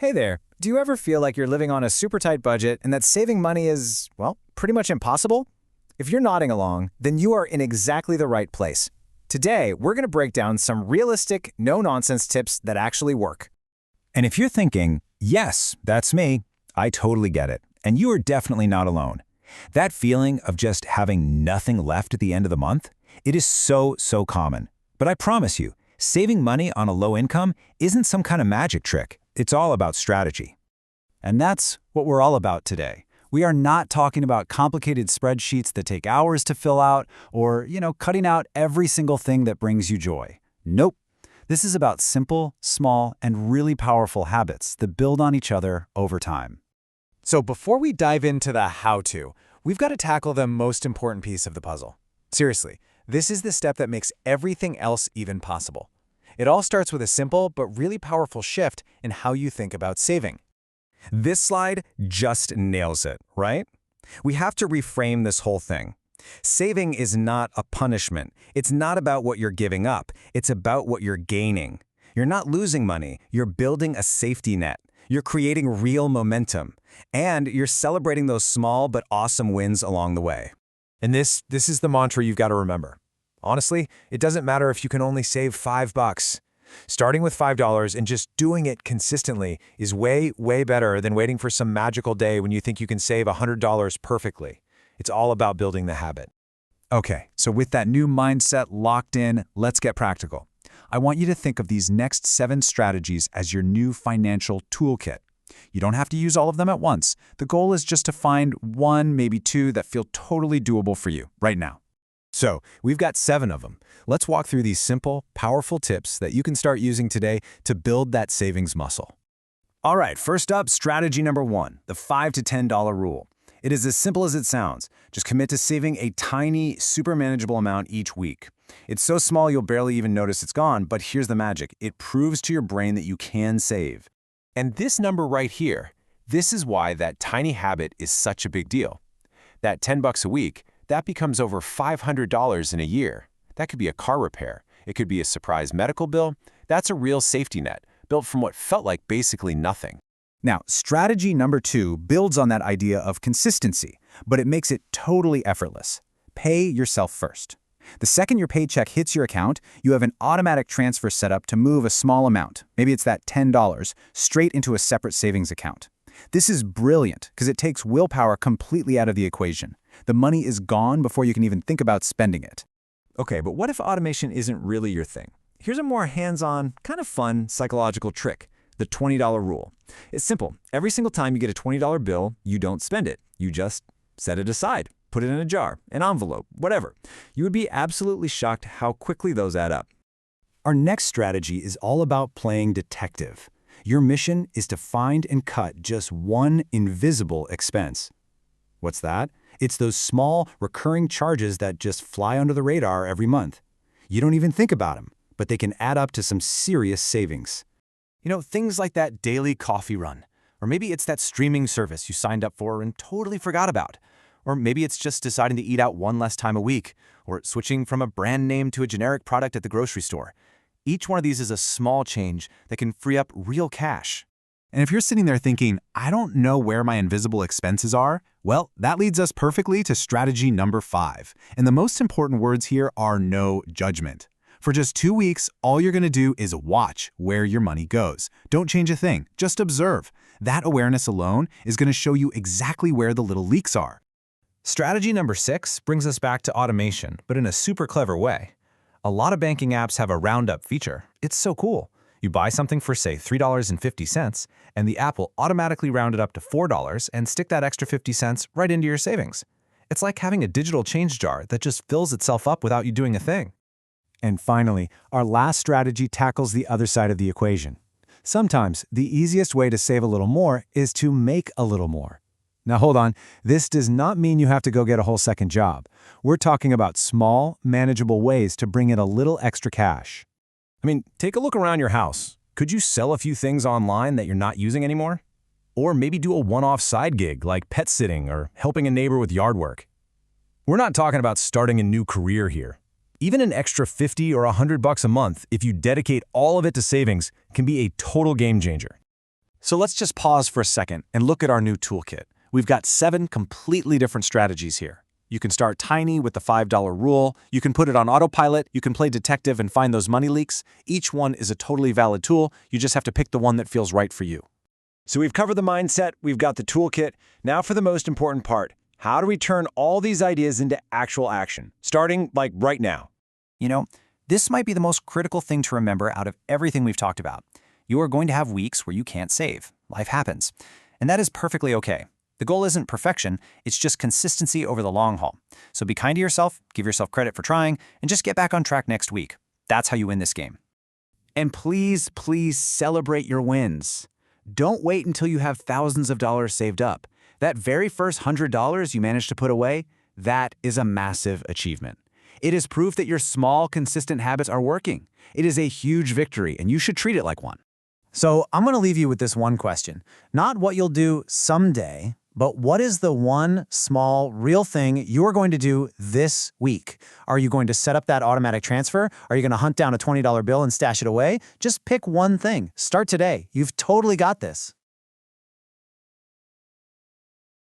Hey there, do you ever feel like you're living on a super tight budget and that saving money is, well, pretty much impossible? If you're nodding along, then you are in exactly the right place. Today, we're going to break down some realistic, no-nonsense tips that actually work. And if you're thinking, yes, that's me, I totally get it, and you are definitely not alone. That feeling of just having nothing left at the end of the month, it is so common. But I promise you, saving money on a low income isn't some kind of magic trick. It's all about strategy. And that's what we're all about today. We are not talking about complicated spreadsheets that take hours to fill out or, cutting out every single thing that brings you joy. Nope. This is about simple, small, and really powerful habits that build on each other over time. So before we dive into the how-to, we've got to tackle the most important piece of the puzzle. Seriously, this is the step that makes everything else even possible. It all starts with a simple but really powerful shift in how you think about saving. This slide just nails it, right? We have to reframe this whole thing. Saving is not a punishment. It's not about what you're giving up. It's about what you're gaining. You're not losing money. You're building a safety net. You're creating real momentum. And you're celebrating those small but awesome wins along the way. And this is the mantra you've got to remember. Honestly, it doesn't matter if you can only save $5. Starting with $5 and just doing it consistently is way better than waiting for some magical day when you think you can save $100 perfectly. It's all about building the habit. Okay, so with that new mindset locked in, let's get practical. I want you to think of these next 7 strategies as your new financial toolkit. You don't have to use all of them at once. The goal is just to find 1, maybe 2 that feel totally doable for you right now. So, we've got 7 of them. Let's walk through these simple, powerful tips that you can start using today to build that savings muscle. All right, first up, strategy number 1, the $5 to $10 rule. It is as simple as it sounds. Just commit to saving a tiny, super manageable amount each week. It's so small you'll barely even notice it's gone, but here's the magic. It proves to your brain that you can save. And this number right here, this is why that tiny habit is such a big deal. That $10 a week, that becomes over $500 in a year. That could be a car repair. It could be a surprise medical bill. That's a real safety net, built from what felt like basically nothing. Now, strategy number 2 builds on that idea of consistency, but it makes it totally effortless. Pay yourself first. The second your paycheck hits your account, you have an automatic transfer set up to move a small amount, maybe it's that $10, straight into a separate savings account. This is brilliant because it takes willpower completely out of the equation. The money is gone before you can even think about spending it. Okay, but what if automation isn't really your thing? Here's a more hands-on, kind of fun psychological trick, the $20 rule. It's simple. Every single time you get a $20 bill, you don't spend it. You just set it aside, put it in a jar, an envelope, whatever. You would be absolutely shocked how quickly those add up. Our next strategy is all about playing detective. Your mission is to find and cut just one invisible expense. What's that? It's those small, recurring charges that just fly under the radar every month. You don't even think about them, but they can add up to some serious savings. Things like that daily coffee run. Or maybe it's that streaming service you signed up for and totally forgot about. Or maybe it's just deciding to eat out one less time a week, or switching from a brand name to a generic product at the grocery store. Each one of these is a small change that can free up real cash. And if you're sitting there thinking, I don't know where my invisible expenses are, well, that leads us perfectly to strategy number 5. And the most important words here are no judgment. For just 2 weeks, all you're going to do is watch where your money goes. Don't change a thing, just observe. That awareness alone is going to show you exactly where the little leaks are. Strategy number 6 brings us back to automation, but in a super clever way. A lot of banking apps have a roundup feature. It's so cool. You buy something for, say, $3.50, and the app will automatically round it up to $4 and stick that extra 50 cents right into your savings. It's like having a digital change jar that just fills itself up without you doing a thing. And finally, our last strategy tackles the other side of the equation. Sometimes the easiest way to save a little more is to make a little more. Now hold on, this does not mean you have to go get a whole second job. We're talking about small, manageable ways to bring in a little extra cash. I mean, take a look around your house. Could you sell a few things online that you're not using anymore? Or maybe do a one-off side gig like pet sitting or helping a neighbor with yard work. We're not talking about starting a new career here. Even an extra $50 or $100 a month, if you dedicate all of it to savings, can be a total game changer. So let's just pause for a second and look at our new toolkit. We've got 7 completely different strategies here. You can start tiny with the $5 rule, you can put it on autopilot, you can play detective and find those money leaks. Each one is a totally valid tool, you just have to pick the one that feels right for you. So we've covered the mindset, we've got the toolkit. Now for the most important part. How do we turn all these ideas into actual action? Starting, like, right now. You know, this might be the most critical thing to remember out of everything we've talked about. You are going to have weeks where you can't save. Life happens. And that is perfectly okay. The goal isn't perfection, it's just consistency over the long haul. So be kind to yourself, give yourself credit for trying, and just get back on track next week. That's how you win this game. And please, please celebrate your wins. Don't wait until you have thousands of dollars saved up. That very first $100 you managed to put away, that is a massive achievement. It is proof that your small, consistent habits are working. It is a huge victory, and you should treat it like one. So I'm going to leave you with this one question. Not what you'll do someday, but what is the one small, real thing you're going to do this week? Are you going to set up that automatic transfer? Are you going to hunt down a $20 bill and stash it away? Just pick one thing. Start today. You've totally got this.